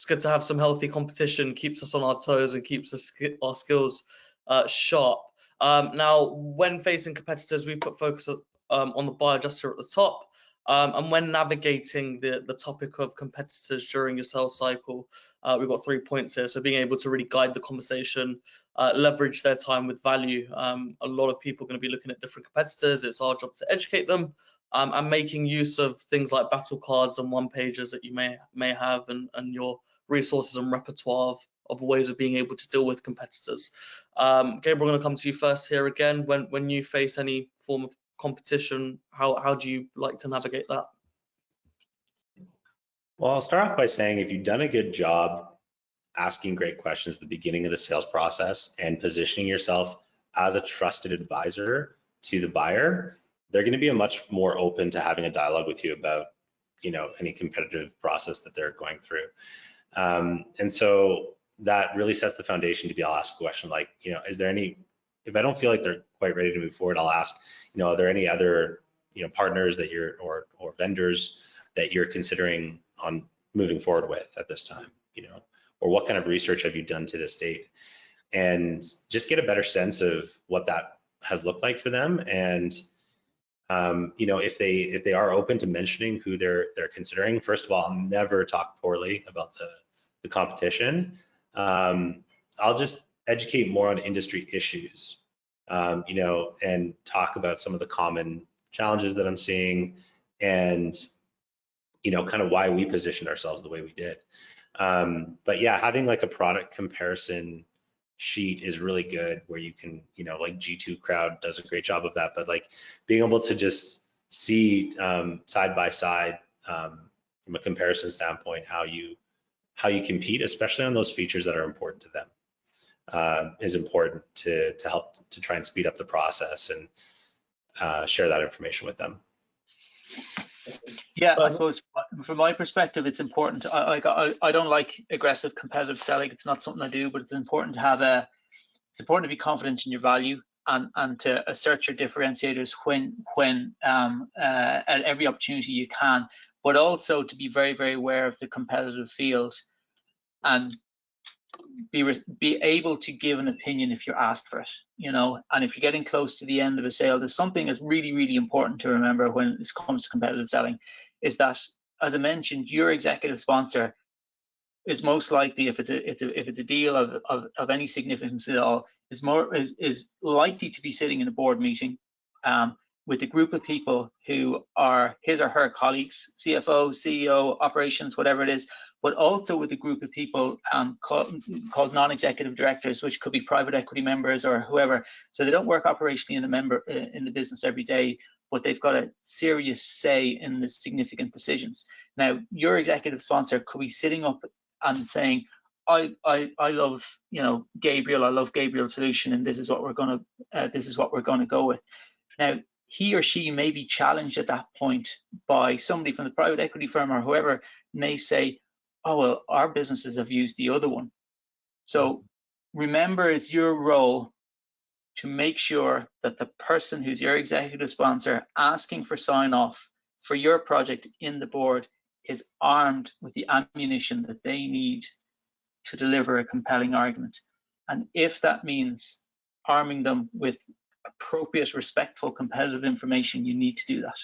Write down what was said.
good to have some healthy competition, keeps us on our toes and keeps our skills sharp. Now, when facing competitors, we put focus on the buyer adjuster at the top. And when navigating the topic of competitors during your sales cycle, we've got 3 points here. So being able to really guide the conversation, leverage their time with value. A lot of people are going to be looking at different competitors. It's our job to educate them, and making use of things like battle cards and one pages that you may have, and your resources and repertoire of ways of being able to deal with competitors. Gabriel, I'm going to come to you first here again. When you face any form of competition, how do you like to navigate that? Well, I'll start off by saying if you've done a good job asking great questions at the beginning of the sales process and positioning yourself as a trusted advisor to the buyer, they're going to be much more open to having a dialogue with you about, any competitive process that they're going through. And so that really sets the foundation to be able to ask a question like, is there any, if I don't feel like they're quite ready to move forward, I'll ask, are there any other, partners that you're, or vendors that you're considering on moving forward with at this time, or what kind of research have you done to this date? And just get a better sense of what that has looked like for them. And, if they are open to mentioning who they're considering, first of all, I'll never talk poorly about the competition. I'll just educate more on industry issues, and talk about some of the common challenges that I'm seeing, and kind of why we positioned ourselves the way we did. But yeah, having like a product comparison sheet is really good, where you can, like G2 Crowd does a great job of that, but like being able to just see side by side from a comparison standpoint how you compete, especially on those features that are important to them, is important to help to try and speed up the process and share that information with them. Yeah, I suppose from my perspective, it's important. I don't like aggressive competitive selling. It's not something I do, but it's important to be confident in your value and to assert your differentiators when at every opportunity you can, but also to be very, very aware of the competitive field and be able to give an opinion if you're asked for it, and if you're getting close to the end of a sale, there's something that's really, really important to remember when it comes to competitive selling, is that, as I mentioned, your executive sponsor is most likely, if it's a deal of any significance at all, is likely to be sitting in a board meeting with a group of people who are his or her colleagues, CFO, CEO, operations, whatever it is, but also with a group of people called non-executive directors, which could be private equity members or whoever. So they don't work operationally in the business every day, but they've got a serious say in the significant decisions. Now, your executive sponsor could be sitting up and saying, I love, Gabriel, I love Gabriel's solution, and this is what we're going to go with. Now, he or she may be challenged at that point by somebody from the private equity firm or whoever may say, oh, well, our businesses have used the other one. So remember, it's your role to make sure that the person who's your executive sponsor asking for sign off for your project in the board is armed with the ammunition that they need to deliver a compelling argument. And if that means arming them with appropriate, respectful, competitive information, you need to do that.